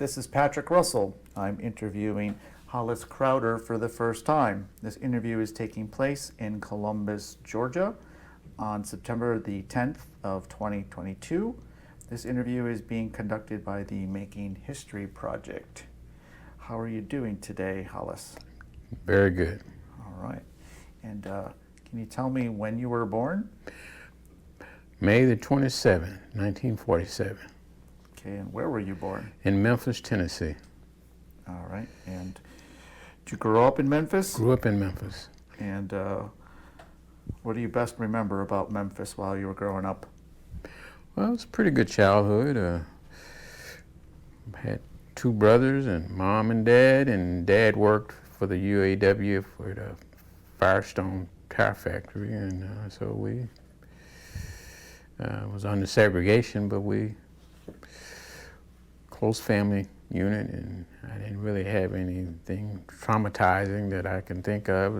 this is Patrick Russell. I'm interviewing Hollis Crowder for the first time. This interview is taking place in Columbus, Georgia on September the 10th of 2022. This interview is being conducted by the Making History Project. How are you doing today, Hollis? Very good. All right. And can you tell me when you were born? May the 27th, 1947. Okay, and where were you born? In Memphis, Tennessee. All right. And did you grow up in Memphis? Grew up in Memphis. And what do you best remember about Memphis while you were growing up? Well, it was a pretty good childhood. Had two brothers and mom and dad worked for the UAW for the Firestone Tire Factory, and so we was under segregation, but we close family unit, and I didn't really have anything traumatizing that I can think of.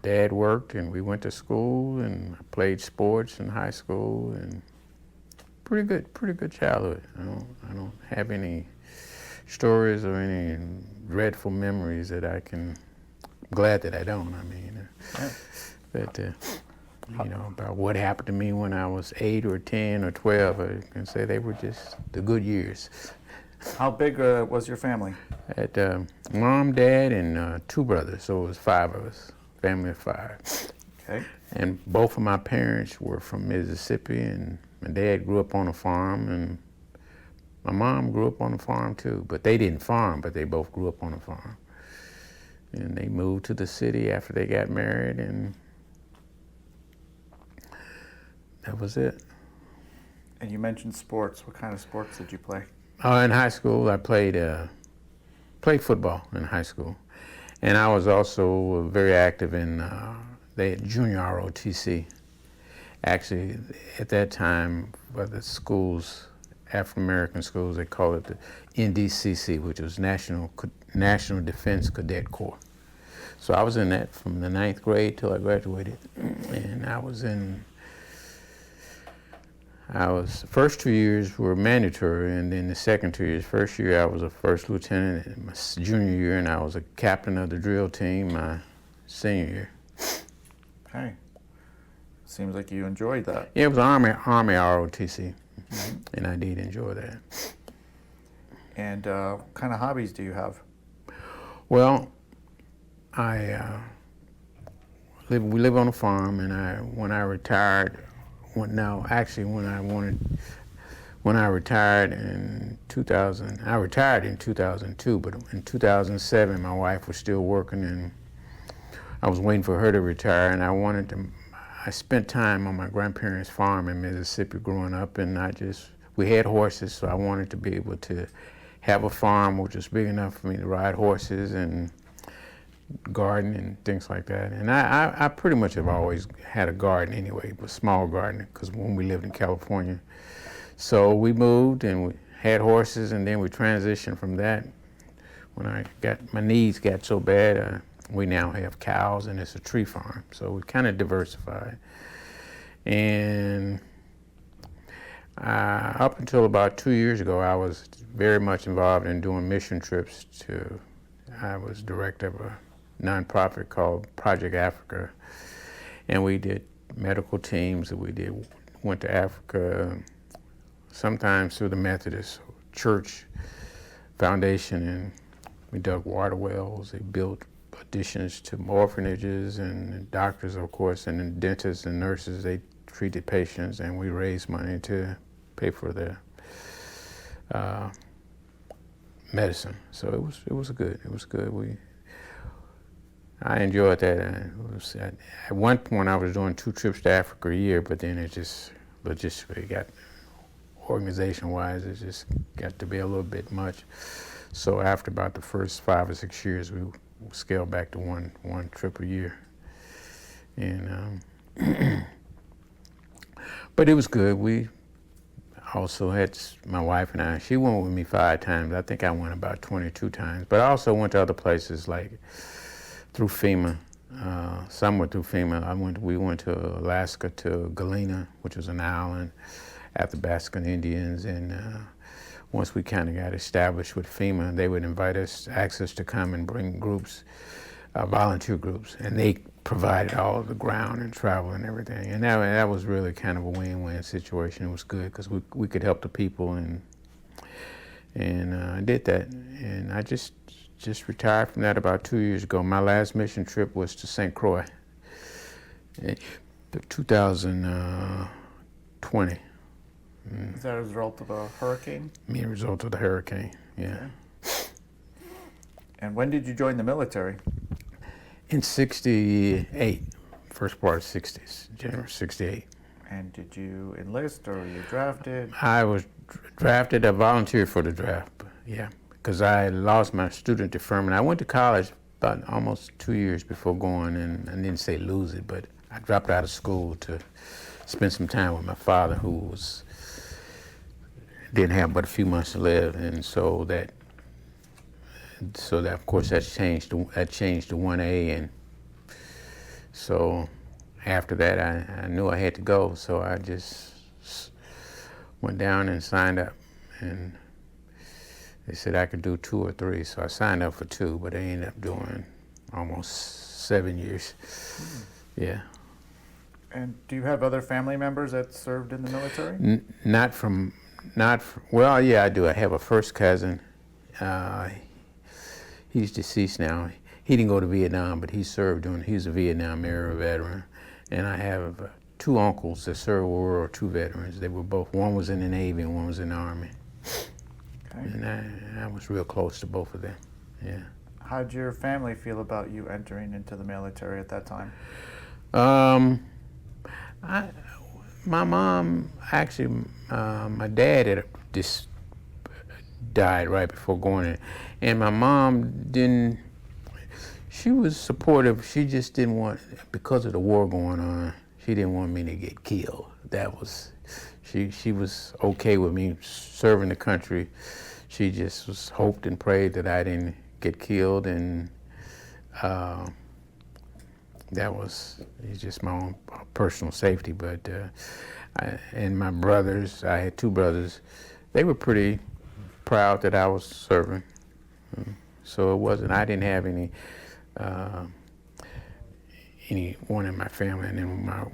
Dad worked and we went to school and I played sports in high school, and pretty good childhood. I don't have any stories or any dreadful memories that I can. I'm glad that I don't. I mean, but about what happened to me when I was 8 or 10 or 12, I can say they were just the good years. How big was your family? Had mom, dad, and two brothers, so it was 5 of us, family of 5. Okay. And both of my parents were from Mississippi, and my dad grew up on a farm, and my mom grew up on a farm too, but they didn't farm, but they both grew up on a farm. And they moved to the city after they got married, and that was it. And you mentioned sports. What kind of sports did you play? In high school, I played football in high school. And I was also very active in the junior ROTC. Actually, at that time, for the schools, African-American schools, they called it the NDCC, which was National Defense Cadet Corps. So I was in that from the 9th grade till I graduated. And first 2 years were mandatory, and then the second 2 years, first year I was a first lieutenant, and my junior year, and I was a captain of the drill team my senior year. Okay. Seems like you enjoyed that. Yeah, it was Army ROTC, and I did enjoy that. And what kind of hobbies do you have? Well, we live on a farm, and when I retired, when I retired in 2000, I retired in 2002, but in 2007, my wife was still working, and I was waiting for her to retire, and I spent time on my grandparents' farm in Mississippi growing up, and we had horses, so I wanted to be able to have a farm which was big enough for me to ride horses and garden and things like that. And I pretty much have always had a garden anyway, a small garden, because when we lived in California. So we moved and we had horses, and then we transitioned from that. When my needs got so bad, we now have cows, and it's a tree farm. So we kind of diversified. And up until about 2 years ago, I was very much involved in doing mission trips I was director of a nonprofit called Project Africa, and we did medical teams. Went to Africa, sometimes through the Methodist Church Foundation, and we dug water wells. They built additions to orphanages, and doctors, of course, and then dentists and nurses. They treated patients, and we raised money to pay for their medicine. So it was good. It was good. I enjoyed that. At one point I was doing 2 trips to Africa a year, but then it just logistically organization-wise, it just got to be a little bit much. So after about the first 5 or 6 years, we scaled back to one trip a year. And but it was good. We also had my wife and I. She went with me 5 times. I think I went about 22 times. But I also went to other places like through FEMA. Some were through FEMA. We went to Alaska, to Galena, which was an island. Athabascan Indians, and once we kind of got established with FEMA, they would invite us, ask us to come and bring groups, volunteer groups, and they provided all of the ground and travel and everything. And that was really kind of a win-win situation. It was good because we could help the people, and I did that. And I just retired from that about 2 years ago. My last mission trip was to St. Croix, 2020. Is that a result of a hurricane? A result of the hurricane, yeah. Okay. And when did you join the military? In 68, first part of 60s, January 68. And did you enlist or were you drafted? I was drafted. I volunteered for the draft, yeah, because I lost my student deferment. I went to college about almost 2 years before going, and I didn't say lose it, but I dropped out of school to spend some time with my father, who didn't have but a few months to live, and so that of course that changed to 1A, and so after that I knew I had to go, so I just went down and signed up, and they said I could do 2 or 3, so I signed up for 2, but I ended up doing almost 7 years. Yeah. And do you have other family members that served in the military? Well, yeah, I do. I have a first cousin. He's deceased now. He didn't go to Vietnam, but he served he's a Vietnam era veteran. And I have 2 uncles that served World War II veterans. They were both, one was in the Navy and one was in the Army. Okay. And I was real close to both of them, yeah. How did your family feel about you entering into the military at that time? My mom, actually, my dad had just died right before going in. And my mom she was supportive. She just didn't want, because of the war going on, she didn't want me to get killed. That was, she was okay with me serving the country. She just was hoped and prayed that I didn't get killed, and that was just my own personal safety. But and my brothers, I had 2 brothers, they were pretty proud that I was serving. So it wasn't, I didn't have anyone in my family. And then my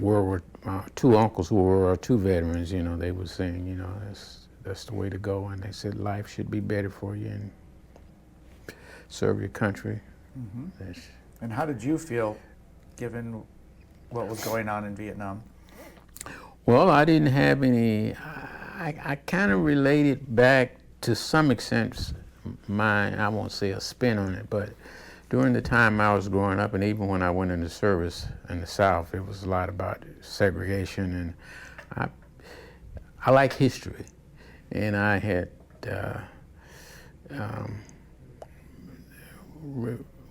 2 uncles who were World War II veterans, they were saying, that's the way to go. And they said life should be better for you and serve your country. Mm-hmm. And how did you feel given what was going on in Vietnam? Well, I didn't have any, I kind of related back to some extent I won't say a spin on it, but during the time I was growing up, and even when I went into service in the South, it was a lot about segregation, and I like history, and I had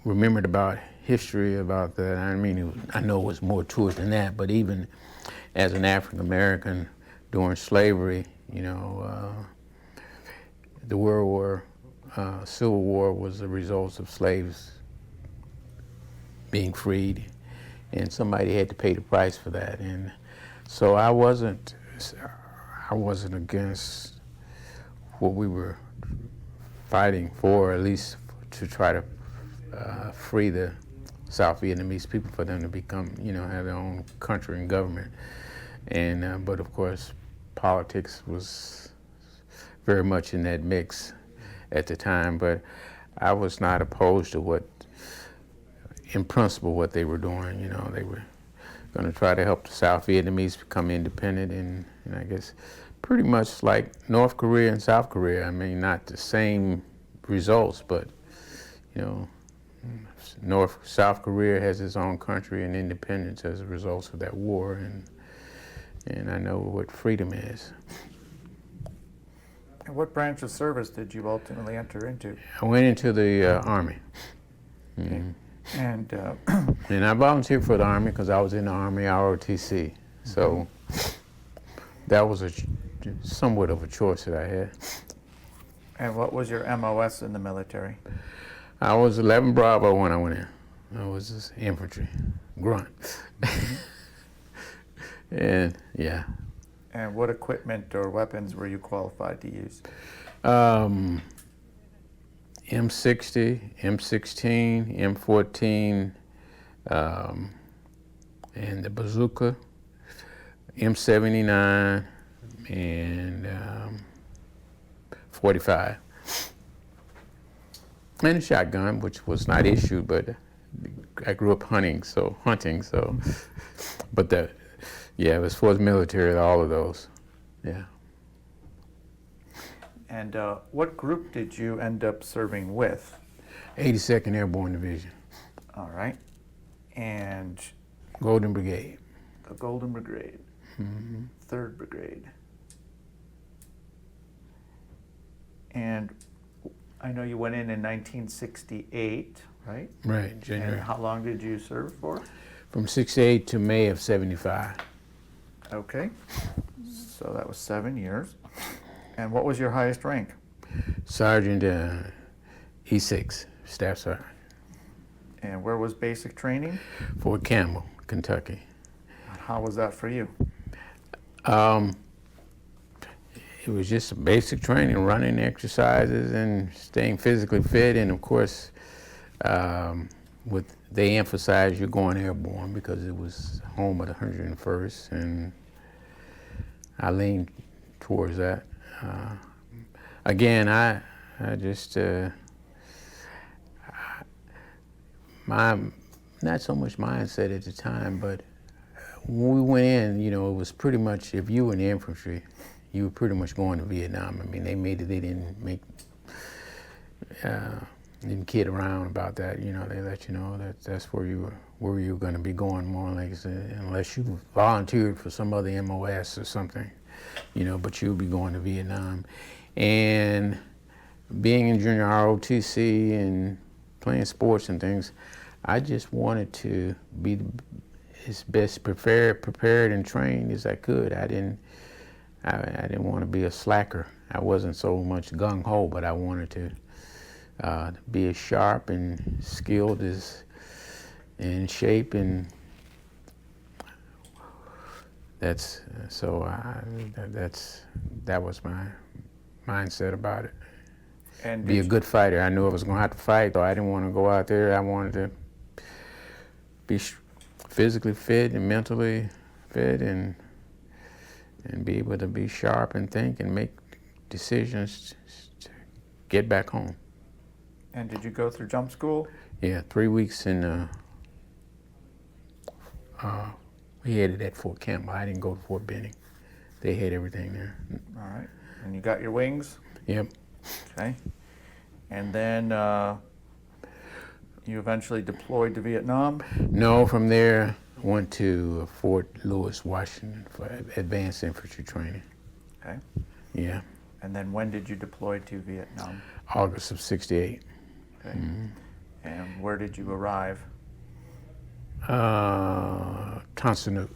remembered about history about that. I mean, I know it was more to it than that, but even as an African American during slavery, the World War, Civil War was the result of slaves being freed, and somebody had to pay the price for that. And so I wasn't against what we were fighting for, at least to try to free the South Vietnamese people, for them to become, have their own country and government. And but of course, politics was very much in that mix at the time. But I was not opposed to in principle, what they were doing. They were going to try to help the South Vietnamese become independent, and I guess pretty much like North Korea and South Korea. I mean, not the same results, but South Korea has its own country and independence as a result of that war, and I know what freedom is. And what branch of service did you ultimately enter into? I went into the Army. Mm-hmm. And and I volunteered for the Army because I was in the Army ROTC. So that was somewhat of a choice that I had. And what was your MOS in the military? I was 11 Bravo when I went in. I was just infantry, grunt. And yeah. And what equipment or weapons were you qualified to use? M60, M16, M14, and the bazooka, M79, and 45. And a shotgun, which was not issued, but I grew up hunting, so, but yeah, as far as military, all of those, yeah. And what group did you end up serving with? 82nd Airborne Division. All right. And Golden Brigade. the Golden Brigade, 3rd Brigade. And I know you went in 1968, right? Right, January. And how long did you serve for? From 68 to May of 75. Okay. So that was 7 years. And what was your highest rank? Sergeant E6, Staff Sergeant. And where was basic training? Fort Campbell, Kentucky. How was that for you? It was just basic training, running exercises and staying physically fit. And of course, they emphasized you're going airborne because it was home of the 101st, and I leaned towards that. Again, I just, not so much mindset at the time, but when we went in, you know, it was pretty much, if you were in the infantry, you were pretty much going to Vietnam. I mean, they didn't kid around about that. You know, they let you know that that's where you were going to be going, more or less, unless you volunteered for some other MOS or something, you know, but you'll be going to Vietnam. And being in junior ROTC and playing sports and things, I just wanted to be as best prepared and trained as I could. I didn't want to be a slacker. I wasn't so much gung-ho, but I wanted to be as sharp and skilled as in shape, and that was my mindset about it. And be a good fighter. I knew I was going to have to fight, so I didn't want to go out there. I wanted to be physically fit and mentally fit, and be able to be sharp and think and make decisions to get back home. And did you go through jump school? Yeah, 3 weeks in, we had it at Fort Campbell. I didn't go to Fort Benning. They had everything there. All right. And you got your wings? Yep. Okay. And then you eventually deployed to Vietnam? No, from there, I went to Fort Lewis, Washington for advanced infantry training. Okay. Yeah. And then when did you deploy to Vietnam? August of '68. Okay. And where did you arrive? Ton Son Nhut.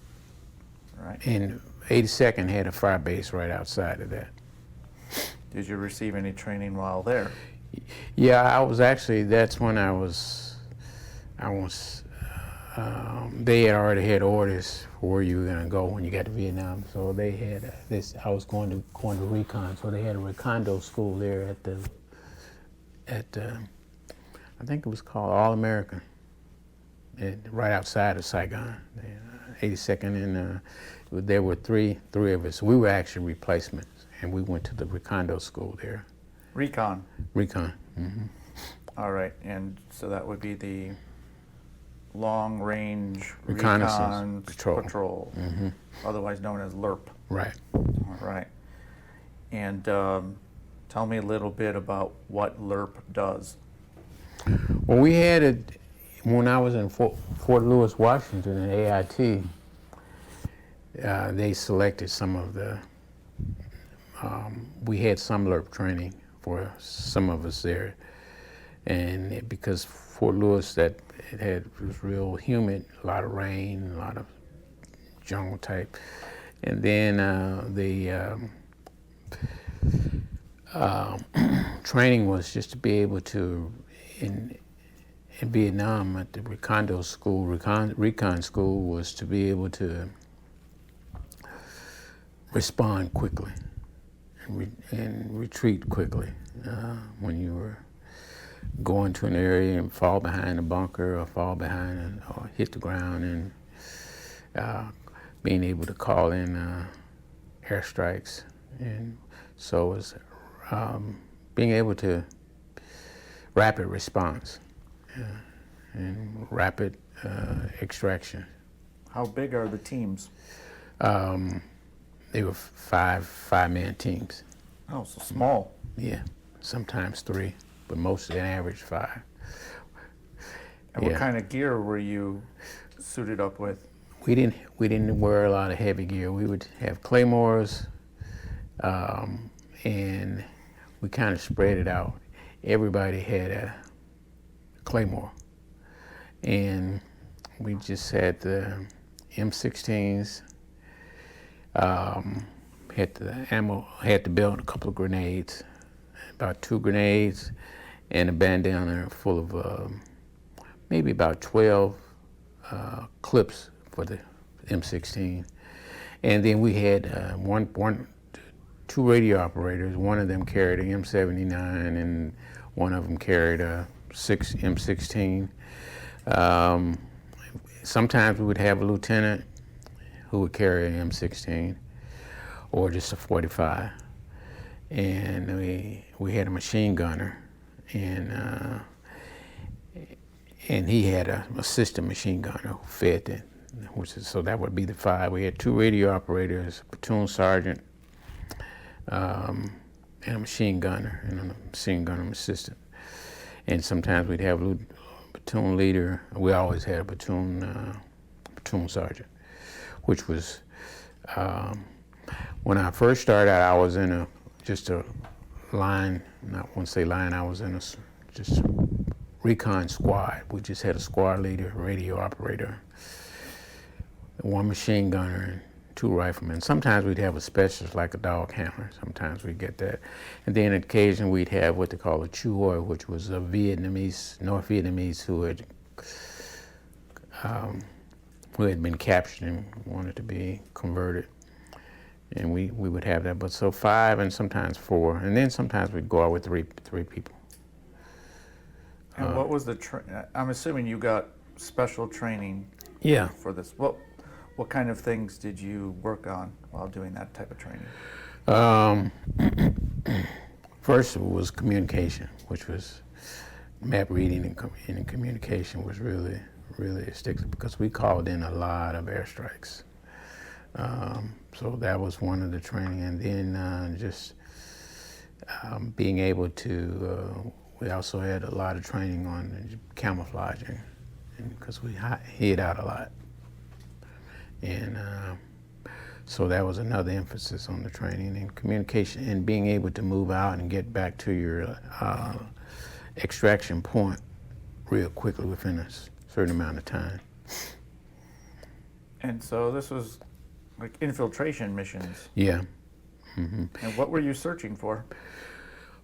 Right. And 82nd had a fire base right outside of that. Did you receive any training while there? Yeah, I was actually, that's when they had already had orders for where you were going to go when you got to Vietnam. So they had I was going to recon. So they had a recondo school there at I think it was called All-American, right outside of Saigon, 82nd, and there were three of us. We were actually replacements, and we went to the recondo school there. Recon. Recon. Mm-hmm. All right, and so that would be the Long Range Reconnaissance Patrol, Mm-hmm. otherwise known as Lurp. Right. All right. And tell me a little bit about what Lurp does. Well, we had it when I was in Fort Lewis, Washington, in AIT. They selected some of the. We had some Lurp training for some of us there, and because Fort Lewis, it was real humid, a lot of rain, a lot of jungle type, and then the training was just to be able to in Vietnam at the recondo school, recon school, was to be able to respond quickly and retreat quickly. When you were going to an area and fall behind a bunker or fall behind or hit the ground, and being able to call in airstrikes. And so it's being able to rapid response and rapid extraction. How big are the teams? They were five-man teams. Oh, so small. Yeah, sometimes 3, but mostly an average 5. And what kind of gear were you suited up with? We didn't wear a lot of heavy gear. We would have claymores, and we kind of spread it out. Everybody had a claymore, and we just had the M16s. Had the ammo, had the belt, a couple of grenades, about 2 grenades, and a bandana full of maybe about 12 clips for the M16. And then we had 2 radio operators. One of them carried an M79, and one of them carried a M16. Sometimes we would have a lieutenant who would carry an M16 or just a 45. And we had a machine gunner, and he had an assistant machine gunner who fed it, so that would be the 5. We had 2 radio operators, a platoon sergeant, and a machine gunner, and a machine gunner assistant. And sometimes we'd have a platoon leader. We always had a platoon sergeant, which was, when I first started out, I was in just a line, not want to say line, I was in just recon squad. We just had a squad leader, radio operator, 1 machine gunner, and 2 riflemen. Sometimes we'd have a specialist like a dog handler. Sometimes we'd get that. And then on occasion we'd have what they call a Chu Hoi, which was a North Vietnamese who had been captured and wanted to be converted. And we would have that, but so 5 and sometimes 4, and then sometimes we'd go out with three people. And what was I'm assuming you got special training for this. What kind of things did you work on while doing that type of training? First it was communication, which was map reading and communication was really, really a stick, because we called in a lot of airstrikes. So that was one of the training, and then just being able to, we also had a lot of training on camouflaging, because we hid out a lot. And so that was another emphasis on the training and communication, and being able to move out and get back to your extraction point real quickly within a certain amount of time. And so this was like infiltration missions. Yeah. Mm-hmm. And what were you searching for?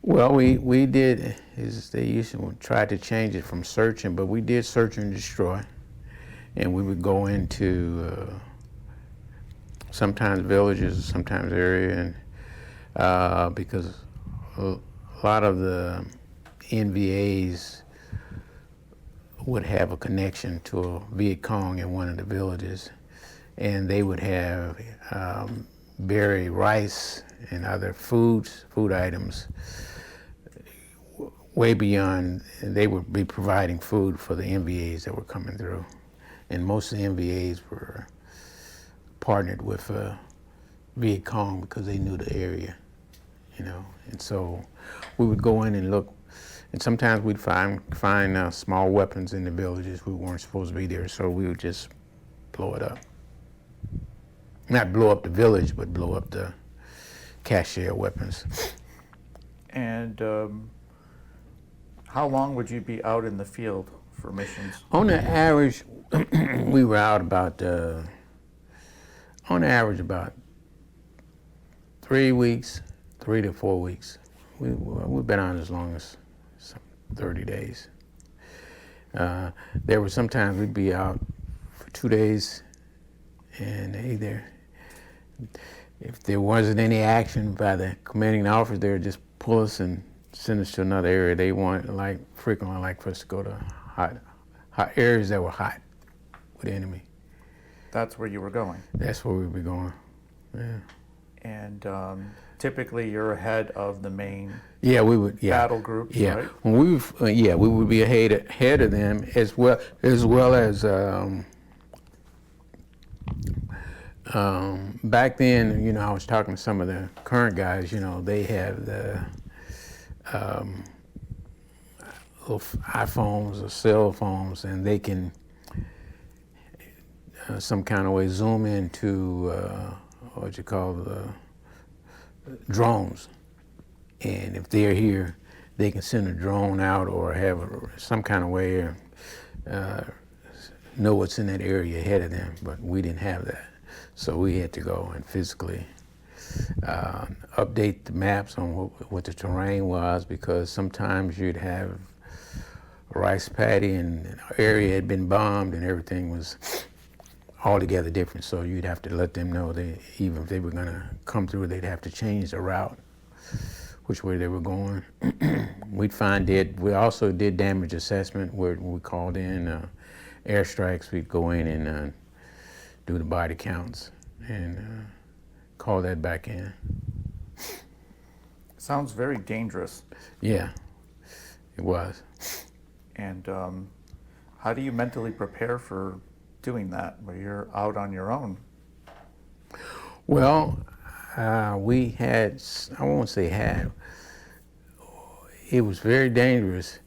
Well, we did, they used to try to change it from searching, but we did search and destroy. And we would go into sometimes villages, sometimes area, and because a lot of the NVAs would have a connection to a Viet Cong in one of the villages, and they would have bury rice and other food items way beyond, and they would be providing food for the NVAs that were coming through. And most of the NVAs were partnered with Viet Cong because they knew the area, And so we would go in and look, and sometimes we'd find small weapons in the villages. We weren't supposed to be there, so we would just blow it up. Not blow up the village, but blow up the cache of weapons. And how long would you be out in the field for missions? On the average, we were out about, on average, about 3 weeks, 3 to 4 weeks. We've been out as long as 30 days. There were sometimes we'd be out for 2 days, and if there wasn't any action by the commanding officer, they would just pull us and send us to another area. They frequently like for us to go to hot areas that were hot with the enemy. That's where you were going. That's where we'd be going. Yeah. And typically, you're ahead of the main battle groups, yeah. right? When we would be ahead of them as well as back then. I was talking to some of the current guys. They have the little iPhones or cell phones, and they can some kind of way zoom into what you call the drones. And if they're here, they can send a drone out or have some kind of way know what's in that area ahead of them. But we didn't have that. So we had to go and physically update the maps on what the terrain was, because sometimes you'd have a rice paddy and the area had been bombed and everything was altogether different. So you'd have to let them know even if they were going to come through, they'd have to change the route, which way they were going. We'd find it. We also did damage assessment where we called in airstrikes. We'd go in and do the body counts and call that back in. Sounds very dangerous. Yeah, it was. And how do you mentally prepare for doing that where you're out on your own? Well, we had, I won't say had, it was very dangerous,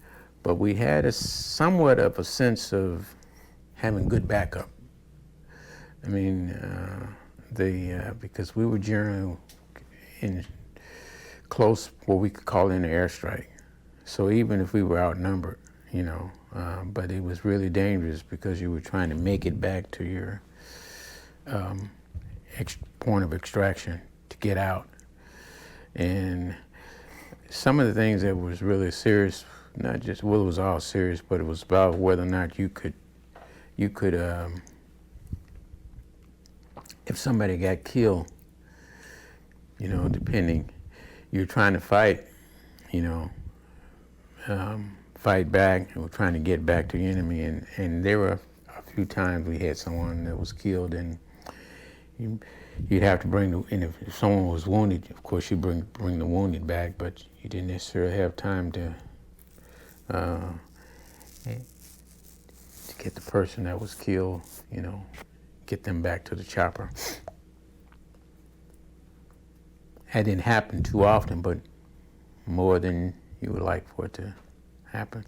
but we had somewhat of a sense of having good backup. I mean, because we were generally in close, what we could call in an airstrike. So even if we were outnumbered, but it was really dangerous because you were trying to make it back to your point of extraction to get out. And some of the things that was really serious, not just, well, it was all serious, but it was about whether or not you could if somebody got killed, depending, you're trying to fight, fight back, and we're trying to get back to the enemy. And there were a few times we had someone that was killed, and you'd have to and if someone was wounded, of course you bring the wounded back, but you didn't necessarily have time to get the person that was killed, get them back to the chopper. That didn't happen too often, but more than you would like for it to happen.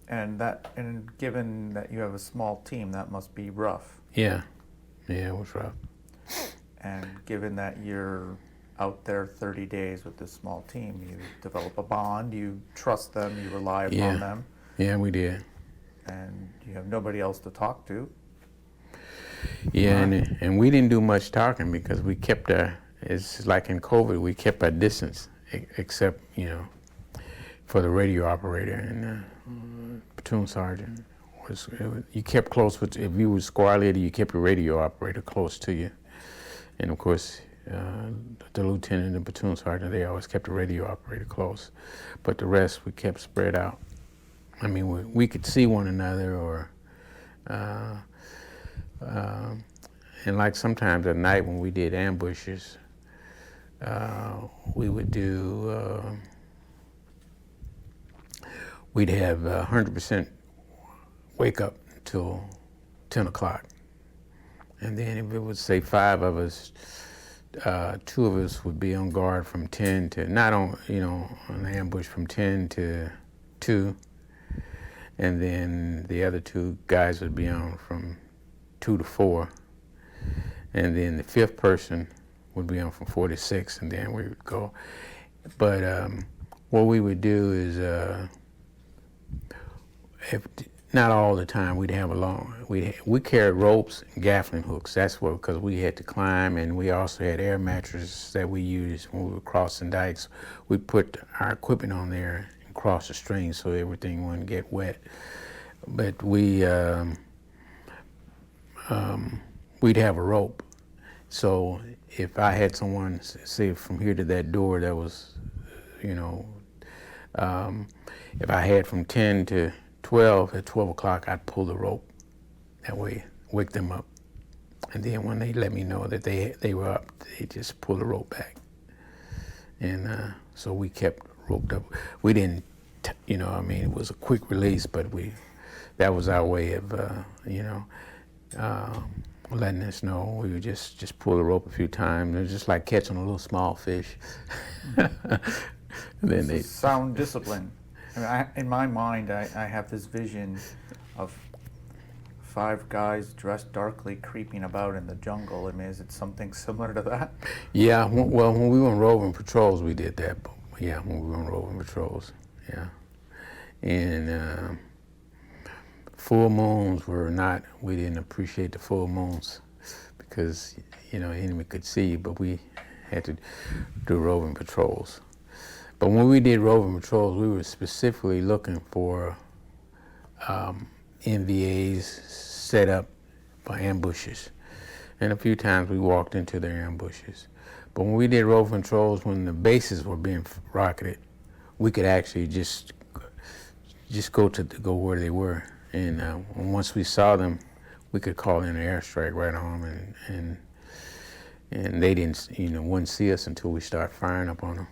And given that you have a small team, that must be rough. Yeah, it was rough. And given that you're out there 30 days with this small team, you develop a bond, you trust them, you rely upon them. Yeah, we did. And you have nobody else to talk to. Yeah, and we didn't do much talking because we kept it's like in COVID, we kept our distance, except, for the radio operator and Platoon Sergeant. You kept close with, if you were squad leader, you kept your radio operator close to you. And of course, the lieutenant and Platoon Sergeant, they always kept the radio operator close. But the rest, we kept spread out. I mean, we could see one another, or and like sometimes at night when we did ambushes, we would do, we'd have 100% wake up until 10 o'clock. And then if it was, say, 5 of us, 2 of us would be on guard from 10 to, not on, an ambush from 10 to 2. And then the other 2 guys would be on from 2 to 4. And then the 5th person would be on from 4 to 6, and then we would go. But what we would do is, not all the time, we'd have we carried ropes and gaffling hooks. That's what, because we had to climb, and we also had air mattresses that we used when we were crossing dikes. We put our equipment on there and cross the streams so everything wouldn't get wet. But we'd have a rope, So if I had someone say from here to that door that was, you know, if I had from 10 to 12, at 12 o'clock, I'd pull the rope. That way, wake them up. And then when they let me know that they were up, they just pull the rope back. And so we kept roped up. We didn't, you know, I mean, it was a quick release, but that was our way of, you know, letting us know. We would just pull the rope a few times. It was just like catching a little small fish. And then sound discipline. I mean, in my mind, I have this vision of 5 guys dressed darkly creeping about in the jungle. I mean, is it something similar to that? Yeah, well, when we were on roving patrols, we did that. Yeah, when we were on roving patrols, yeah. And full moons were not, we didn't appreciate the full moons because, you know, the enemy could see, but we had to do roving patrols. But when we did roving patrols, we were specifically looking for NVAs set up for ambushes. And a few times we walked into their ambushes. But when we did roving patrols, when the bases were being rocketed, we could actually just go where they were. And once we saw them, we could call in an airstrike right on them, and they didn't, you know, wouldn't see us until we start firing up on them.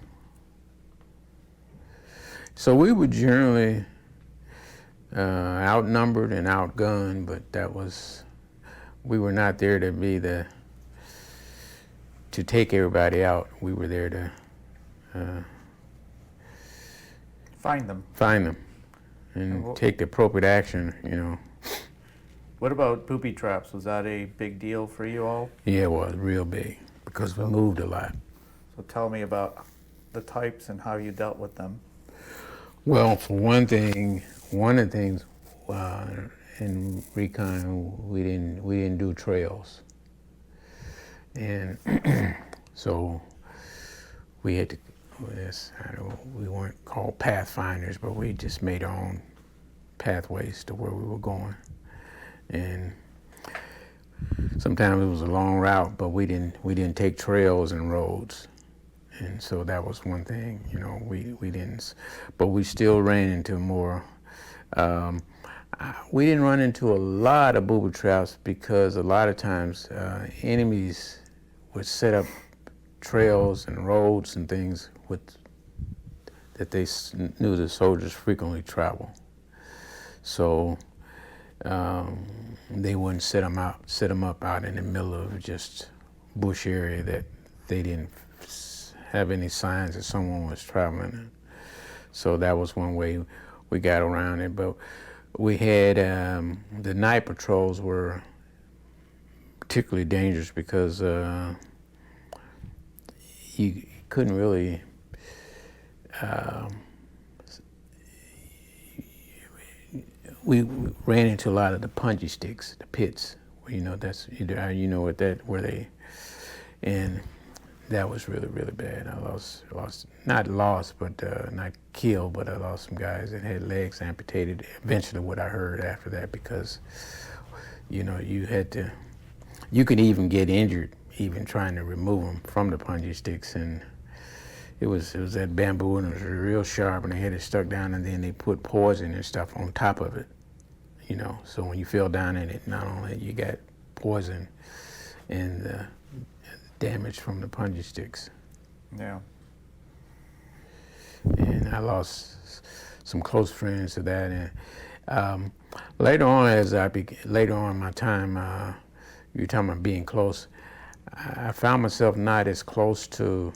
So we were generally outnumbered and outgunned, but we were not there to take everybody out. We were there to find them and take the appropriate action, you know. What about booby traps? Was that a big deal for you all? Yeah, it was real big because we moved a lot. So tell me about the types and how you dealt with them. Well, for one thing, one of the things in recon, we didn't do trails, and so we had to. We weren't called pathfinders, but we just made our own pathways to where we were going, and sometimes it was a long route, but we didn't take trails and roads. And so that was one thing, you know, we didn't, but we still ran into more. We didn't run into a lot of booby traps because a lot of times enemies would set up trails and roads and things that they knew the soldiers frequently travel. So they wouldn't set them up out in the middle of just bush area that they didn't have any signs that someone was traveling in. So that was one way we got around it. But we had the night patrols were particularly dangerous because you couldn't really we ran into a lot of the punji sticks, the pits. You know, that's, you know what that, where they, and that was really, really bad. I lost, not lost, but not killed, but I lost some guys that had legs amputated. Eventually what I heard after that, because, you know, you could even get injured even trying to remove them from the punji sticks. And it was that bamboo, and it was real sharp, and they had it stuck down, and then they put poison and stuff on top of it, you know. So when you fell down in it, not only you got poison and damage from the punji sticks. Yeah. And I lost some close friends to that. And later on in my time, you're talking about being close, I found myself not as close to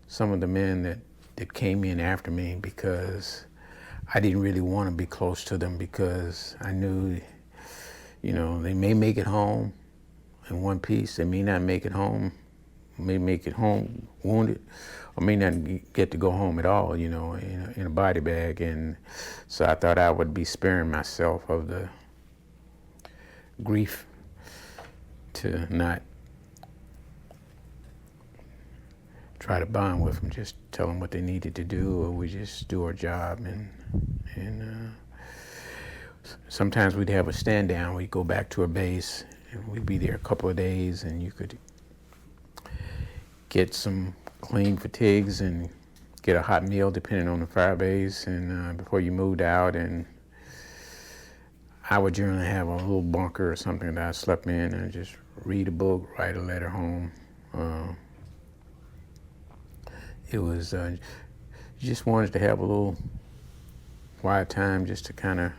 some of the men that came in after me, because I didn't really want to be close to them, because I knew, you know, they may make it home in one piece, they may not make it home, may make it home wounded, or may not get to go home at all, you know, in a body bag. And so I thought I would be sparing myself of the grief to not try to bond with them, just tell them what they needed to do, or we just do our job. And sometimes we'd have a stand down, we'd go back to our base, and we'd be there a couple of days, and you could get some clean fatigues and get a hot meal depending on the fire base, and before you moved out. And I would generally have a little bunker or something that I slept in and just read a book, write a letter home. It was, you just wanted to have a little quiet time just to kind of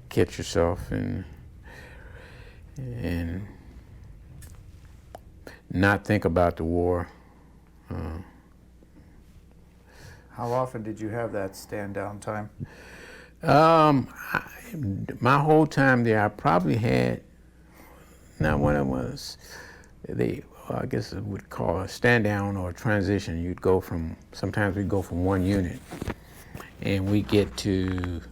get yourself and not think about the war. How often did you have that stand down time? My whole time there, I probably had, now when I was, I guess it would call a stand down or a transition. You'd go from, sometimes we'd go from one unit and we get to,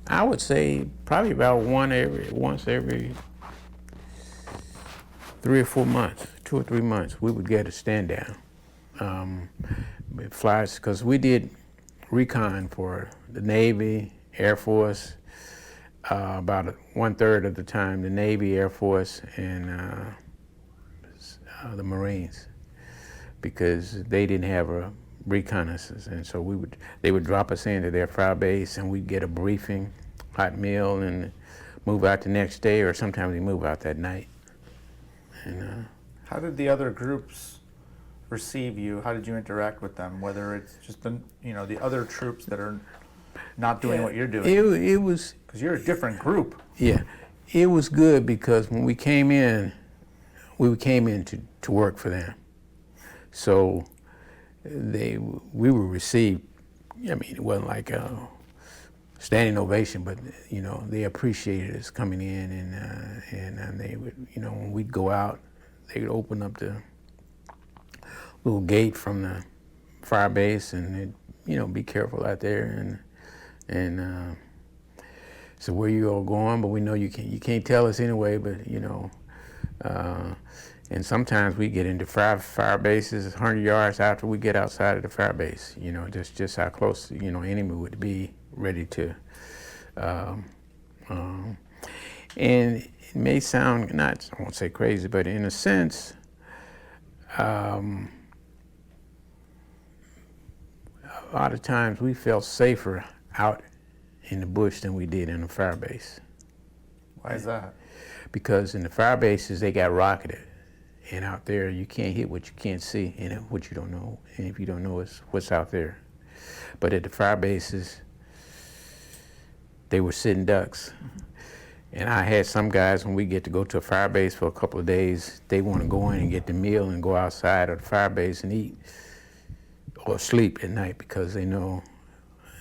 I would say probably about once every 3 or 4 months, 2 or 3 months, we would get a stand down. Flies, because we did recon for the Navy, Air Force, about 1/3 of the time, the Navy, Air Force, and the Marines, because they didn't have a reconnaissance, and so they would drop us into their fire base, and we'd get a briefing, hot meal, and move out the next day, or sometimes we move out that night. And how did the other groups receive you? How did you interact with them? Whether it's just the other troops that are not doing what you're doing. It was, because you're a different group. Yeah, it was good because when we came in, we came in to work for them. So we were received. I mean, it wasn't like a standing ovation, but they appreciated us coming in, and they would, when we'd go out, they would open up the little gate from the fire base, and they'd, be careful out there, and so where you all going, but we know you can't tell us anyway, but and sometimes we get into fire bases 100 yards after we get outside of the fire base, just how close, enemy would be ready to, and it may sound, I won't say crazy, but in a sense, a lot of times we felt safer out in the bush than we did in the fire base. Why is that? Because in the fire bases, they got rocketed. And out there, you can't hit what you can't see and what you don't know. And if you don't know, it's what's out there. But at the fire bases, they were sitting ducks. Mm-hmm. And I had some guys, when we get to go to a fire base for a couple of days, they want to go in and get the meal and go outside of the fire base and eat or sleep at night, because they know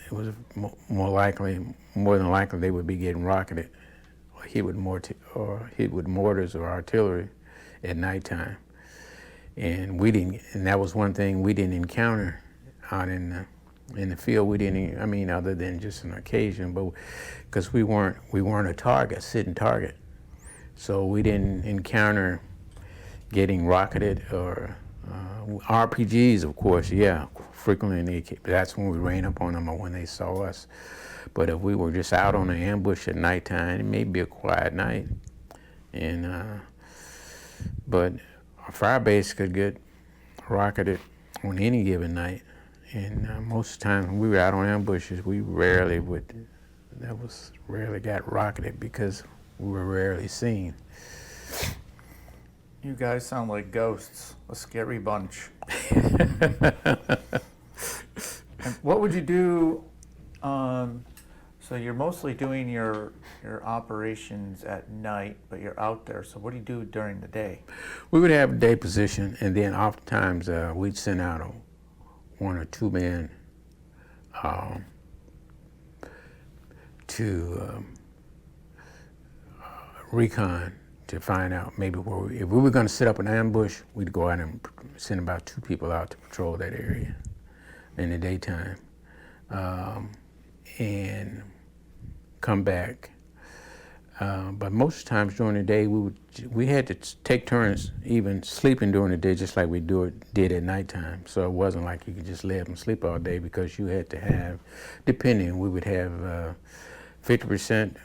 it was more than likely they would be getting rocketed or hit with mortars or artillery at nighttime. And that was one thing we didn't encounter out in the field. We didn't, other than just an occasion, but because we weren't a sitting target. So we didn't encounter getting rocketed or RPGs, of course, yeah, frequently. That's when we ran up on them or when they saw us. But if we were just out on an ambush at nighttime, it may be a quiet night. And but our fire base could get rocketed on any given night. And most of the time when we were out on ambushes, we rarely got rocketed because we were rarely seen. You guys sound like ghosts, a scary bunch. And what would you do? So you're mostly doing your operations at night, but you're out there. So what do you do during the day? We would have a day position, and then oftentimes we'd send out a 1 or 2 men to recon to find out maybe if we were going to set up an ambush, we'd go out and send about 2 people out to patrol that area in the daytime, and come back. But most times during the day, we had to take turns even sleeping during the day, just like we did at nighttime. So it wasn't like you could just lay up and sleep all day, because you had to have, depending, we would have 50%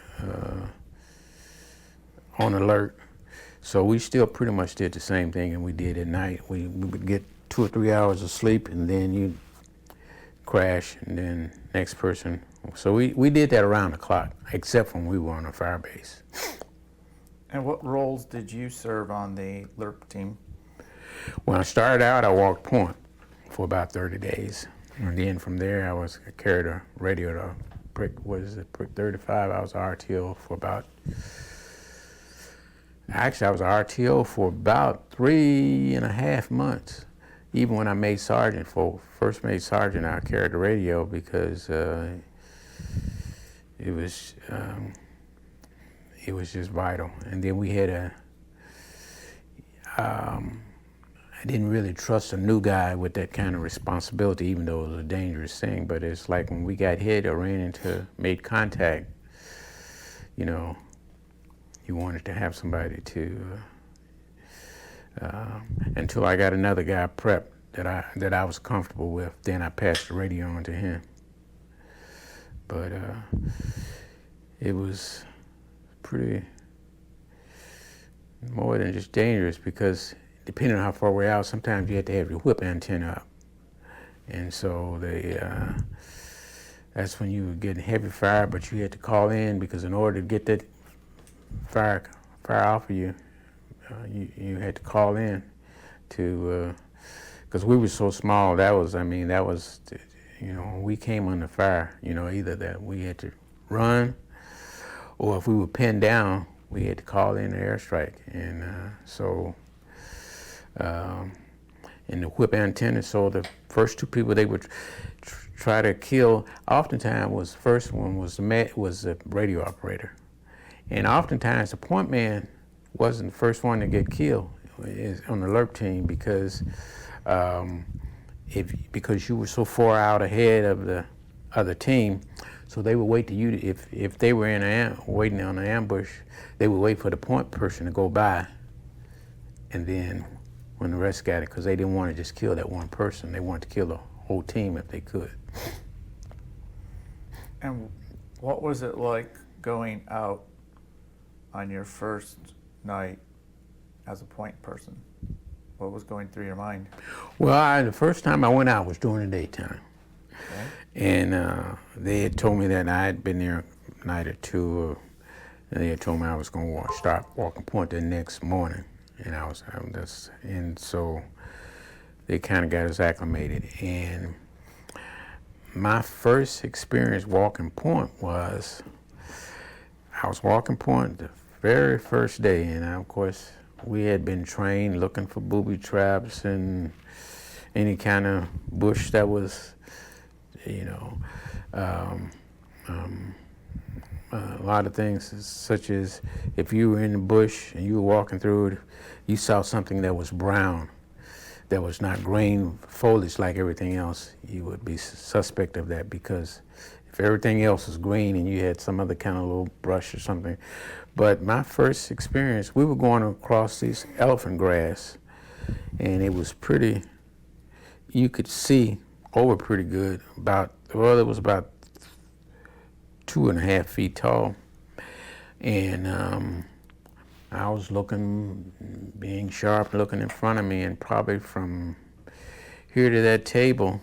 on alert So we still pretty much did the same thing and we did at night. We would get 2 or 3 hours of sleep and then you crash and then next person. So we did that around the clock, except when we were on a fire base. And what roles did you serve on the Lurp team? When I started out, I walked point for about 30 days. And then from there, I carried a radio to Prick 35. I was RTO for about, actually I was RTO for about 3.5 months. Even when I made sergeant, first made sergeant, I carried the radio because it was just vital. And then we had I didn't really trust a new guy with that kind of responsibility, even though it was a dangerous thing. But it's like when we got hit or made contact, you know, you wanted to have somebody to, until I got another guy prepped that I was comfortable with, then I passed the radio on to him. But it was pretty more than just dangerous because depending on how far we're out, sometimes you have to have your whip antenna up. And so that's when you were getting heavy fire, but you had to call in because in order to get that fire off of you, you had to call in to, because we were so small, you know, when we came under fire, you know, either that we had to run or if we were pinned down, we had to call in an airstrike. And and the whip antenna, so the first two people they would try to kill, oftentimes the first one was the radio operator. And oftentimes the point man wasn't the first one to get killed on the Lurp team because you were so far out ahead of the other team, so they would wait to you if they were waiting on an ambush, they would wait for the point person to go by, and then when the rest got it, because they didn't want to just kill that one person, they wanted to kill the whole team if they could. And what was it like going out on your first night as a point person? What was going through your mind? Well, the first time I went out was during the daytime. Okay. And they had told me that I had been there a night or two, and they had told me I was going to start walking point the next morning. And so they kind of got us acclimated. And my first experience walking point was, I was walking point the very first day, and of course we had been trained looking for booby traps and any kind of bush that was, you know, a lot of things such as if you were in the bush and you were walking through it, you saw something that was brown, that was not green foliage like everything else, you would be suspect of that, because if everything else was green and you had some other kind of little brush or something. But my first experience, we were going across this elephant grass, and it was pretty, you could see over pretty good, it was about 2.5 feet tall. And I was looking, being sharp, looking in front of me, and probably from here to that table,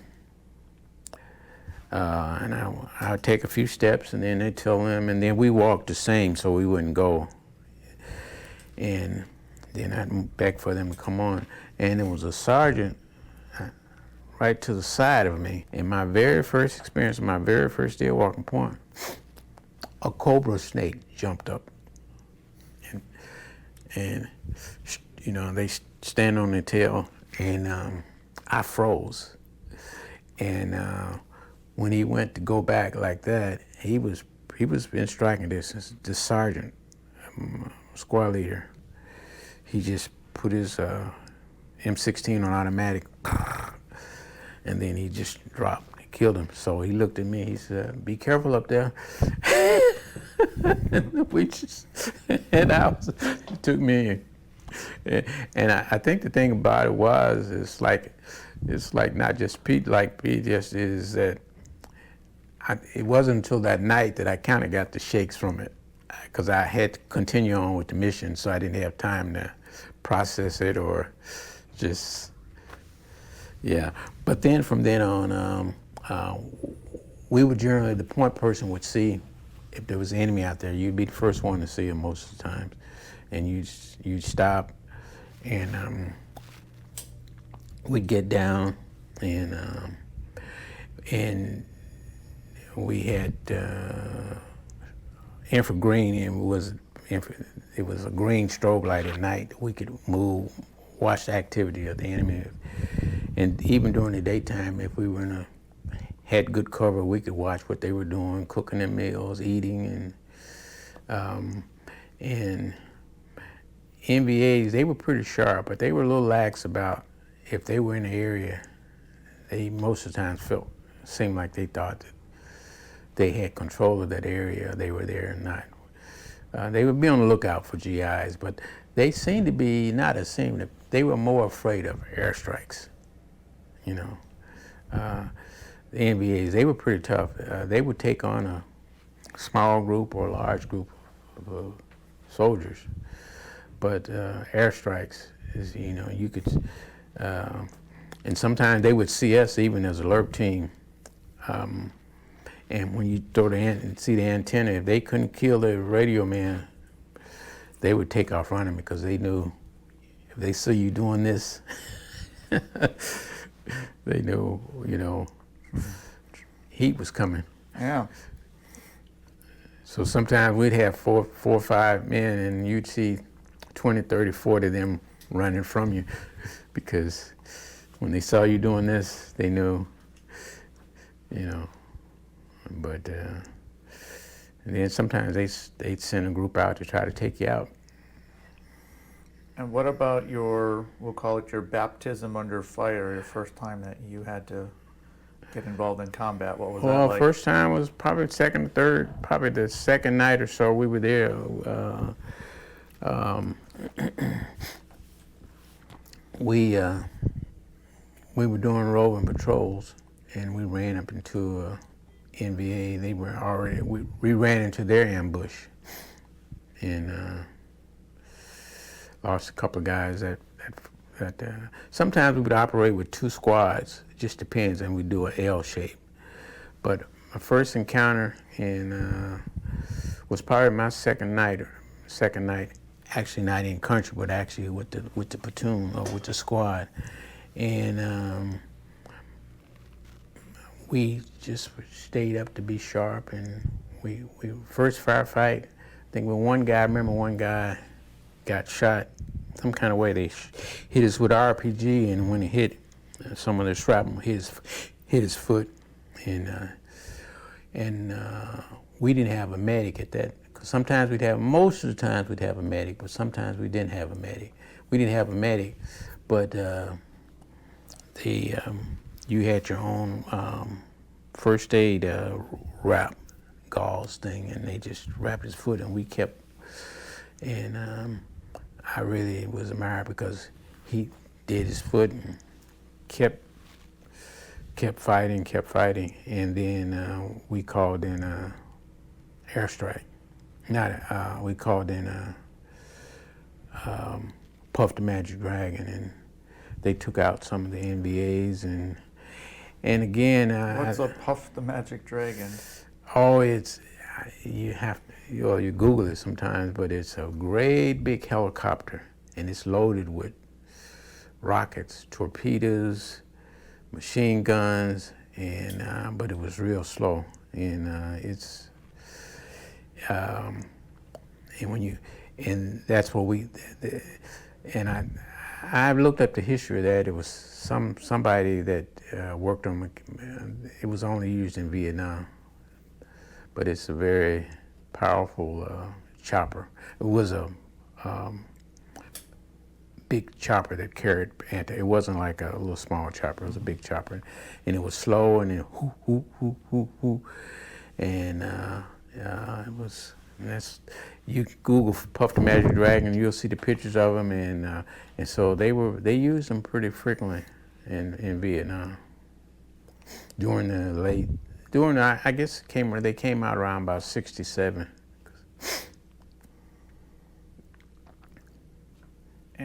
and I would take a few steps, and then they'd tell them, and then we walked the same so we wouldn't go. And then I'd beg for them to come on. And there was a sergeant right to the side of me. In my very first experience, my very first day of walking point, a cobra snake jumped up. And you know, they stand on their tail, and I froze. And when he went to go back like that, he was in striking distance. The sergeant, squad leader, he just put his M16 on automatic, and then he just dropped. He killed him. So he looked at me. He said, "Be careful up there." We just, and it took me in. And I think the thing about it was, it's like not just Pete, like Pete just is that it wasn't until that night that I kind of got the shakes from it. because I had to continue on with the mission, so I didn't have time to process it or just, yeah. But then from then on, we would generally, the point person would see if there was an enemy out there. You'd be the first one to see him most of the time, and you'd stop, and we'd get down, and we had infragreen, and it was a green strobe light at night. We could move, watch the activity of the enemy, and even during the daytime, if we were had good cover, we could watch what they were doing, cooking their meals, eating, and NVAs, they were pretty sharp, but they were a little lax about if they were in the area. They most of the time seemed like they thought that they had control of that area, they were there or not. They would be on the lookout for GIs, but they seemed to be they were more afraid of airstrikes, you know. The NVAs, they were pretty tough. They would take on a small group or a large group of soldiers, but airstrikes is, you know, you could, and sometimes they would see us even as a Lurp team. And when you see the antenna, if they couldn't kill the Radioman, they would take off running because they knew if they see you doing this, they knew, you know, heat was coming. Yeah. So sometimes we'd have four or five men, and you'd see 20, 30, 40 of them running from you because when they saw you doing this, they knew, you know. But and then sometimes they'd send a group out to try to take you out. And what about we'll call it your baptism under fire, your first time that you had to get involved in combat? What was that like? Well, first time was probably second or third, probably the second night or so we were there. We were doing roving patrols, and we ran up into NVA. They were already, we ran into their ambush, and lost a couple of guys that sometimes we would operate with two squads. It just depends, and we do an L shape. But my first encounter was probably my second night, actually not in country, but actually with the platoon or with the squad. And we just stayed up to be sharp, and we first firefight, I think when one guy got shot some kind of way. They hit us with RPG, and when it hit, some of the shrapnel hit his foot, and we didn't have a medic at that. Cause sometimes most of the times we'd have a medic, but sometimes we didn't have a medic. We didn't have a medic, but you had your own first aid wrap gauze thing, and they just wrapped his foot, and we kept, and I really was admired because he did his foot and kept fighting, and then we called in airstrike. We called in Puff the Magic Dragon, and they took out some of the NVAs, and again. What's a Puff the Magic Dragon? Oh, you Google it sometimes, but it's a great big helicopter, and it's loaded with rockets, torpedoes, machine guns, and but it was real slow, and and that's what I've looked up the history of that. It was somebody that worked on it was only used in Vietnam, but it's a very powerful chopper. It was a big chopper that carried it wasn't like a little small chopper. It was a big chopper, and it was slow, and then hoo hoo hoo hoo hoo, and it was. And that's, you Google Puff the Magic Dragon, you'll see the pictures of them, and so they used them pretty frequently in Vietnam I guess they came out around about 67,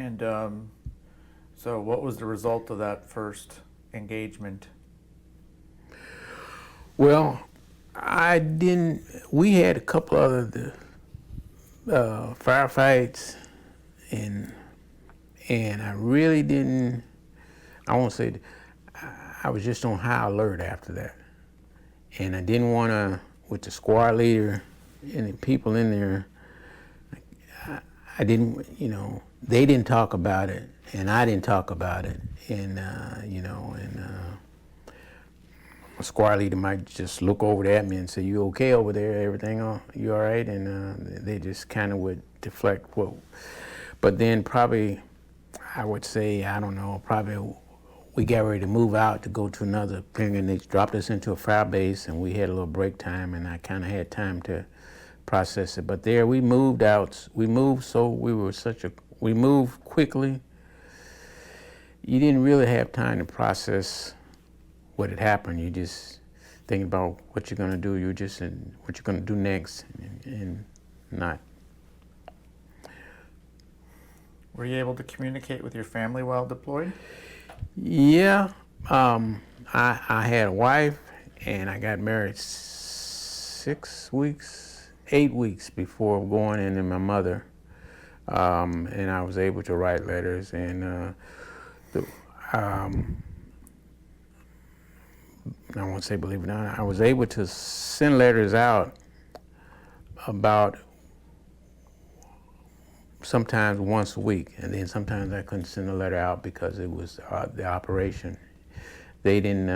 And so what was the result of that first engagement? Well, we had a couple other firefights, and I really didn't, I won't say, I was just on high alert after that. And I didn't want to, with the squad leader and the people in there, I didn't, they didn't talk about it, and I didn't talk about it. And, a squad leader might just look over at me and say, "You okay over there? Everything you all right?" And they just kind of would deflect. But then probably, I would say, I don't know, probably we got ready to move out to go to another thing, and they dropped us into a fire base, and we had a little break time, and I kind of had time to process it. But there we moved out. We moved we moved quickly. You didn't really have time to process what had happened. You just think about what you're going to do. You're just in what you're going to do next, and not. Were you able to communicate with your family while deployed? Yeah, I had a wife, and I got married 8 weeks before going in, and my mother, and I was able to write letters, and I won't say believe it or not, I was able to send letters out about sometimes once a week, and then sometimes I couldn't send a letter out because it was the operation. They didn't,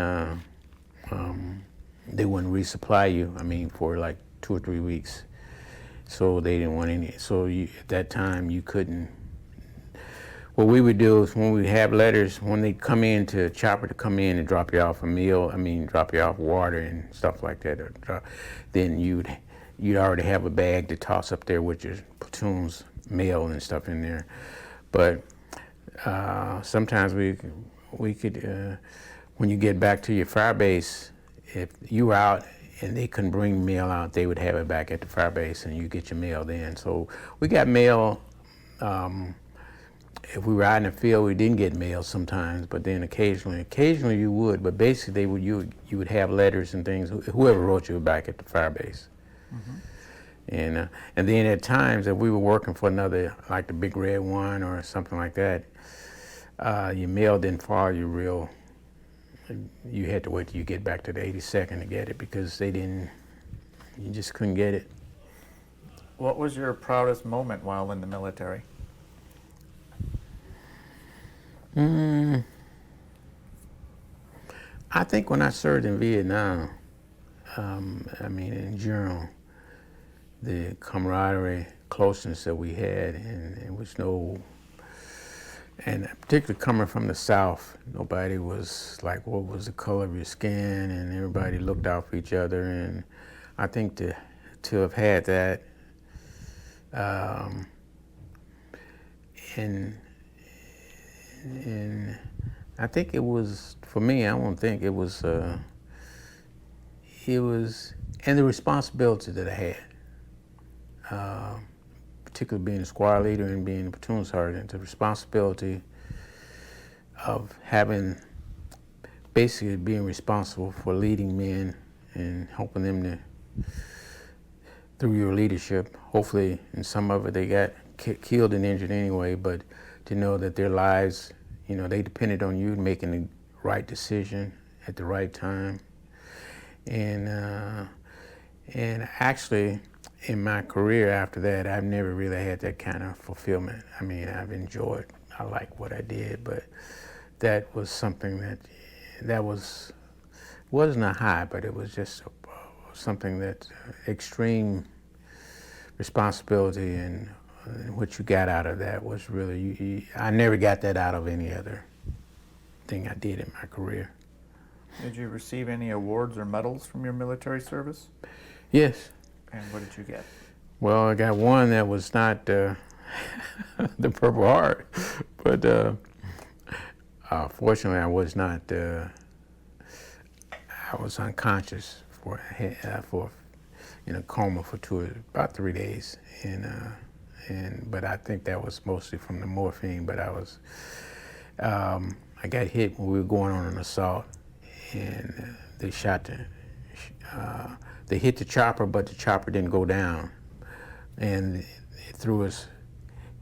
they wouldn't resupply you, for like 2 or 3 weeks. So they didn't want any, at that time you couldn't. What we would do is when we have letters, when they come in to chopper to come in and drop you off a meal, drop you off water and stuff like that, then you'd already have a bag to toss up there with your platoon's mail and stuff in there. But sometimes we could, when you get back to your fire base, if you were out and they couldn't bring mail out, they would have it back at the fire base and you get your mail then. So we got mail. If we were out in the field, we didn't get mail sometimes, but then occasionally you would. But basically, you would have letters and things. Whoever wrote you back at the fire base. Mm-hmm. And then at times, if we were working for another, like the Big Red One or something like that, your mail didn't follow you real. You had to wait till you get back to the 82nd to get it because you just couldn't get it. What was your proudest moment while in the military? I think when I served in Vietnam, in general, the camaraderie, closeness that we had, and there was and particularly coming from the South, nobody was like, what was the color of your skin, and everybody looked out for each other, and I think to have had that, and I think it was, for me, I won't think, it was, and the responsibility that I had, particularly being a squad leader and being a platoon sergeant, the responsibility of basically being responsible for leading men and helping them through your leadership. Hopefully, in some of it, they got killed and injured anyway, but to know that their lives, they depended on you making the right decision at the right time. And actually, in my career after that, I've never really had that kind of fulfillment. I've enjoyed, I like what I did, but that was something that wasn't a high, but it was just something that extreme responsibility, and what you got out of that was really, I never got that out of any other thing I did in my career. Did you receive any awards or medals from your military service? Yes. And what did you get? Well, I got one that was not the Purple Heart, but fortunately I was not, I was unconscious for in a coma for about 3 days, and but I think that was mostly from the morphine. But I got hit when we were going on an assault, and they hit the chopper, but the chopper didn't go down, and it threw us.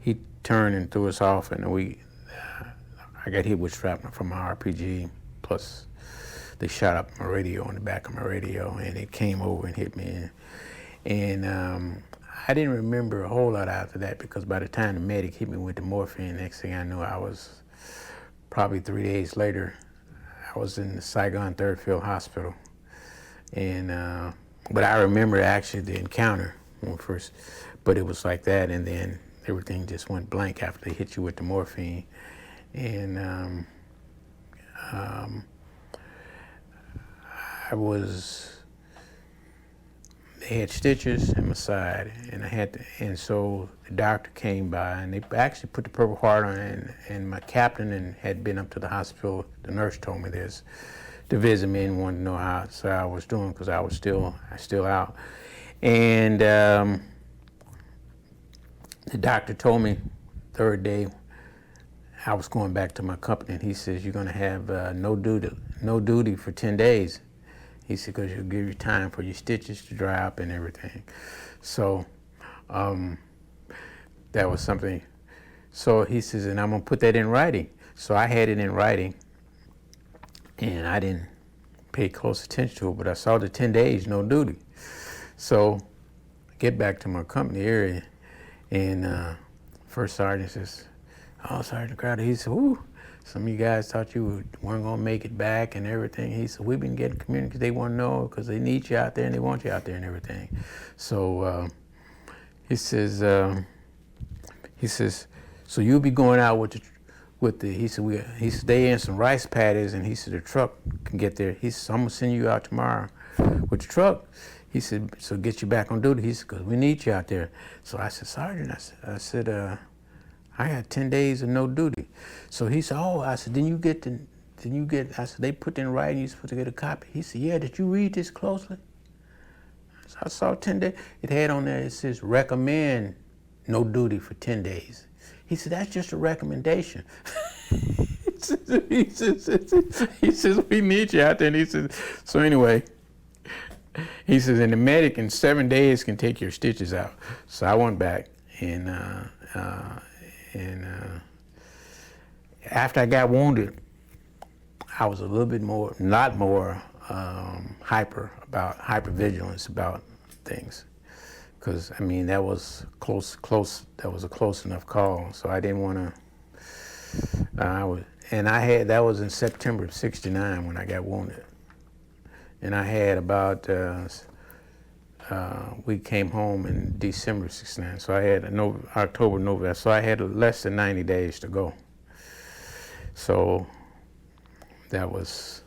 He turned and threw us off, and I got hit with shrapnel from my RPG. Plus, they shot up my radio on the back of my radio, and it came over and hit me. And I didn't remember a whole lot after that, because by the time the medic hit me with the morphine, next thing I knew, I was probably 3 days later, I was in the Saigon 3rd Field Hospital. And but I remember actually the encounter when first, but it was like that, and then everything just went blank after they hit you with the morphine. And they had stitches in my side, and so the doctor came by, and they actually put the Purple Heart on, and my captain had been up to the hospital. The nurse told me this, to visit me and wanted to know how I was doing, because I was still out. And the doctor told me third day I was going back to my company, and he says, you're gonna have no duty for 10 days. He said, because he'll give you time for your stitches to dry up and everything. So that was something. So he says, and I'm gonna put that in writing. So I had it in writing, and I didn't pay close attention to it, but I saw the 10 days, no duty. So I get back to my company area, and First Sergeant says, oh, Sergeant Crowder, he said, ooh, some of you guys thought you weren't gonna make it back and everything. He said, we've been getting communities, they wanna know, because they need you out there and they want you out there and everything. So he says, so you'll be going out he said, they in some rice paddies, and he said, the truck can get there. He said, I'm gonna send you out tomorrow with the truck. He said, so get you back on duty. He said, because we need you out there. So I said, Sergeant, I said, I got 10 days of no duty. So he said, oh, I said, I said, they put in writing, you're supposed to get a copy. He said, yeah, did you read this closely? So I saw 10 days. It had on there, it says, recommend no duty for 10 days. He said, that's just a recommendation. he says, we need you out there. And he says, so anyway, he says, and the medic in 7 days can take your stitches out. So I went back, and after I got wounded, I was a little bit not more hypervigilance about things. Because, I mean, that was that was a close enough call, so I didn't want to, that was in September of '69 when I got wounded. And I had about, we came home in December of '69, so I had October, November, so I had less than 90 days to go. So I was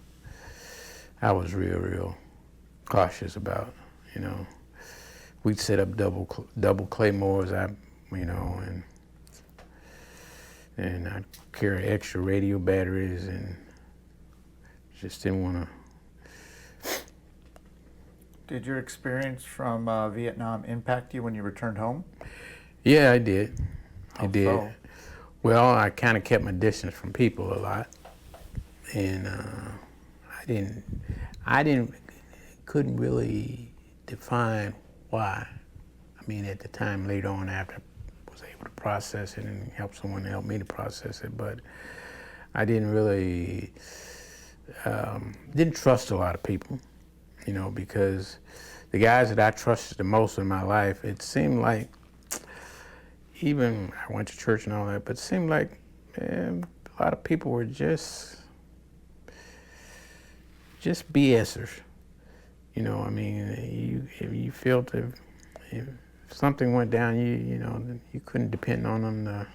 real cautious about, we'd set up double claymores, and I'd carry extra radio batteries, and just didn't want to. Did your experience from Vietnam impact you when you returned home? Yeah, I did. I did. So? Well, I kind of kept my distance from people a lot, and couldn't really define why. I mean, at the time, later on, after I was able to process it and help someone help me to process it, but I didn't really, didn't trust a lot of people, because the guys that I trusted the most in my life, it seemed like, even I went to church and all that, but it seemed like a lot of people were just BSers. I mean, if you felt if something went down, you couldn't depend on them.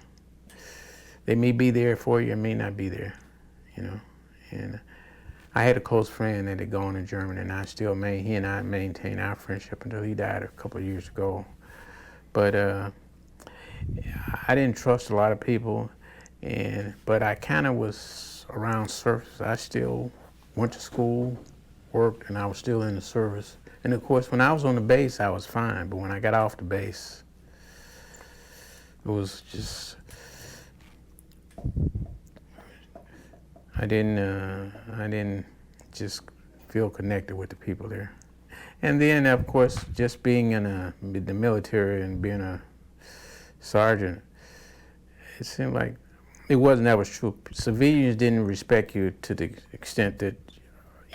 They may be there for you, or may not be there, And I had a close friend that had gone to Germany, and he and I maintained our friendship until he died a couple of years ago. But I didn't trust a lot of people, but I kind of was around service. I still went to school, worked, and I was still in the service. And of course, when I was on the base, I was fine, but when I got off the base, it was just, I didn't just feel connected with the people there. And then, of course, just being in the military and being a sergeant, it seemed like it wasn't that was true. Civilians didn't respect you to the extent that,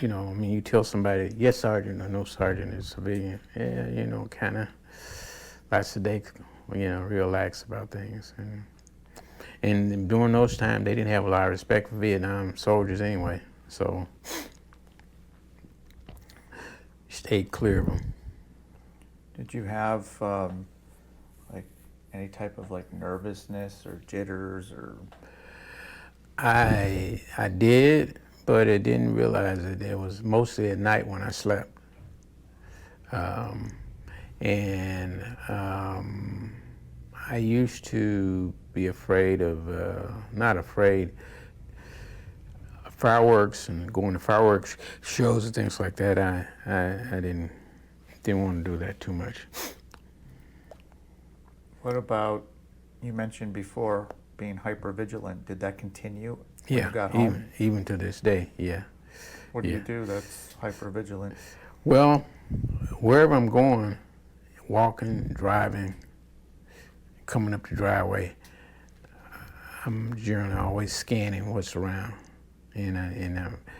you know, I mean, you tell somebody, yes, sergeant, or no, sergeant is civilian. Yeah, you know, kind of, lots of they, you know, real lax about things. And during those times, they didn't have a lot of respect for Vietnam soldiers anyway. So, stayed clear of them. Did you have like any type of like nervousness or jitters or? I did, but I didn't realize it. It was mostly at night when I slept. I used to be afraid of, not afraid, fireworks and going to fireworks shows and things like that. I didn't want to do that too much. What about, you mentioned before being hypervigilant. Did that continue when you got home? Even to this day, yeah. What do you do that's hypervigilant? Well, wherever I'm going, walking, driving, coming up the driveway, I'm generally always scanning what's around. And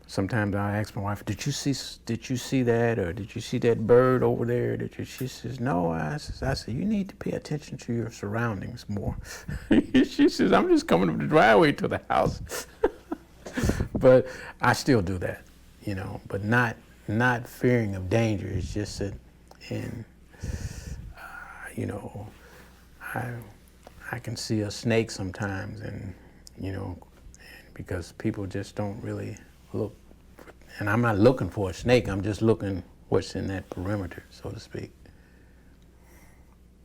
sometimes I ask my wife, did you see that, or did you see that bird over there? She says, no. I said, you need to pay attention to your surroundings more. She says, I'm just coming up the driveway to the house. But I still do that, you know, but not fearing of danger. It's just that, you know, I can see a snake sometimes, and, you know, because people just don't really look. And I'm not looking for a snake, I'm just looking what's in that perimeter, so to speak.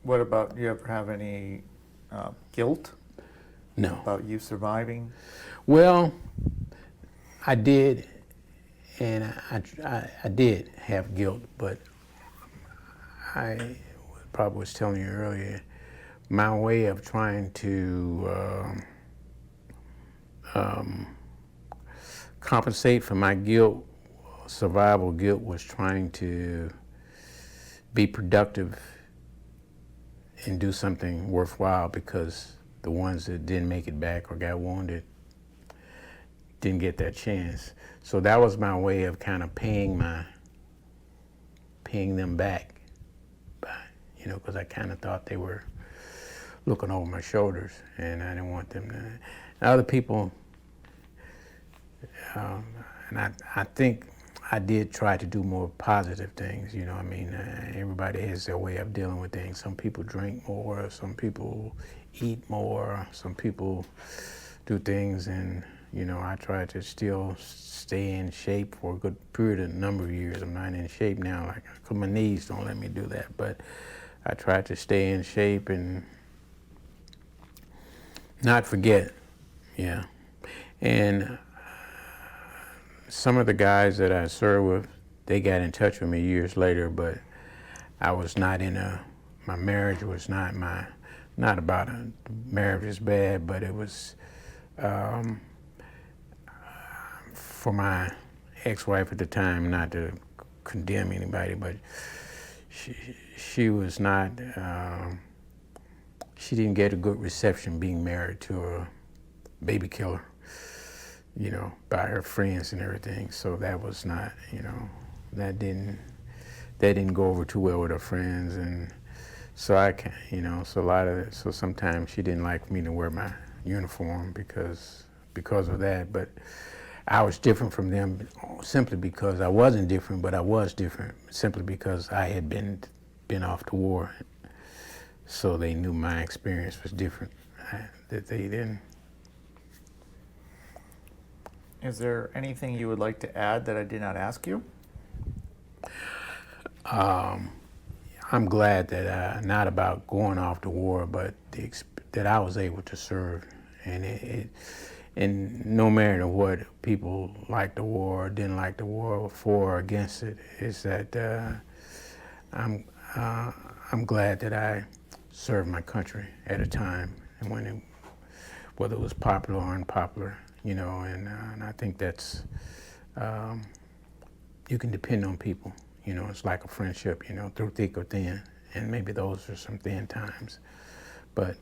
What about, do you ever have any guilt? No. About you surviving? Well, I did, and I did have guilt, but I probably was telling you earlier, my way of trying to compensate for my guilt, survival guilt, was trying to be productive and do something worthwhile, because the ones that didn't make it back or got wounded didn't get that chance. So that was my way of kind of paying them back, you know, because I kind of thought they were looking over my shoulders, and I didn't want them to. Other people, and I think I did try to do more positive things, you know. I mean, everybody has their way of dealing with things. Some people drink more, some people eat more, some people do things, and, you know, I try to still stay in shape for a good number of years. I'm not in shape now, like, 'cause my knees don't let me do that, but I try to stay in shape and not forget, yeah. And some of the guys that I served with, they got in touch with me years later, but I was not my marriage was not about marriage is bad, but it was for my ex-wife at the time, not to condemn anybody, but she was not, she didn't get a good reception being married to a baby killer, you know, by her friends and everything. So that was not, you know, that didn't go over too well with her friends. And so you know, so sometimes she didn't like me to wear my uniform because of that. But I was different from them simply because I wasn't different, but I was different simply because I had been off to war. So they knew my experience was different, that they didn't. Is there anything you would like to add that I did not ask you? I'm glad that not about going off to war, but that I was able to serve, and no matter what people like the war or didn't like the war, for or against it, is that I'm glad that I serve my country at a time, and whether it was popular or unpopular, you know, and I think that's, you can depend on people, you know, it's like a friendship, you know, through thick or thin, and maybe those are some thin times, but,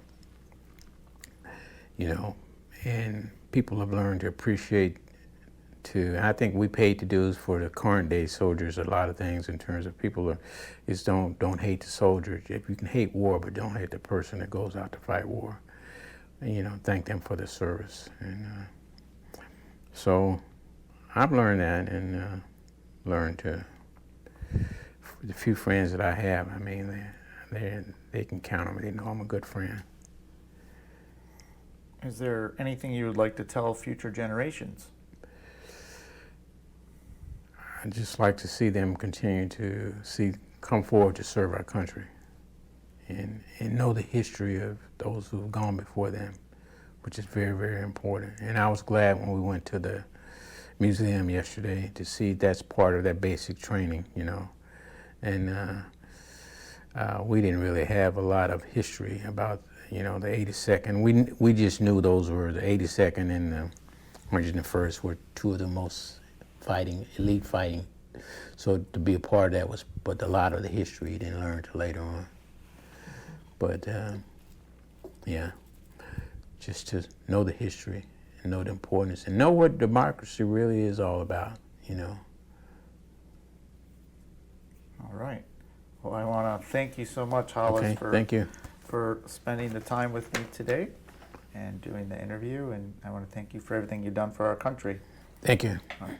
you know, and people have learned to appreciate I think we paid the dues for the current day soldiers, a lot of things in terms of people don't hate the soldier. If you can hate war, but don't hate the person that goes out to fight war. And, you know, thank them for their service. And so I've learned that, and learned to, the few friends that I have, I mean, they can count on me. They know I'm a good friend. Is there anything you would like to tell future generations? I'd just like to see them continue to come forward to serve our country and know the history of those who have gone before them, which is very, very important. And I was glad when we went to the museum yesterday to see that's part of that basic training, you know. And we didn't really have a lot of history about, you know, the 82nd. We just knew those were the 82nd and the 101st were two of the most elite fighting. So to be a part of that but a lot of the history you didn't learn till later on. But yeah, just to know the history and know the importance and know what democracy really is all about, you know. All right. Well, I want to thank you so much, Hollis, thank you for spending the time with me today and doing the interview. And I want to thank you for everything you've done for our country. Thank you. All right.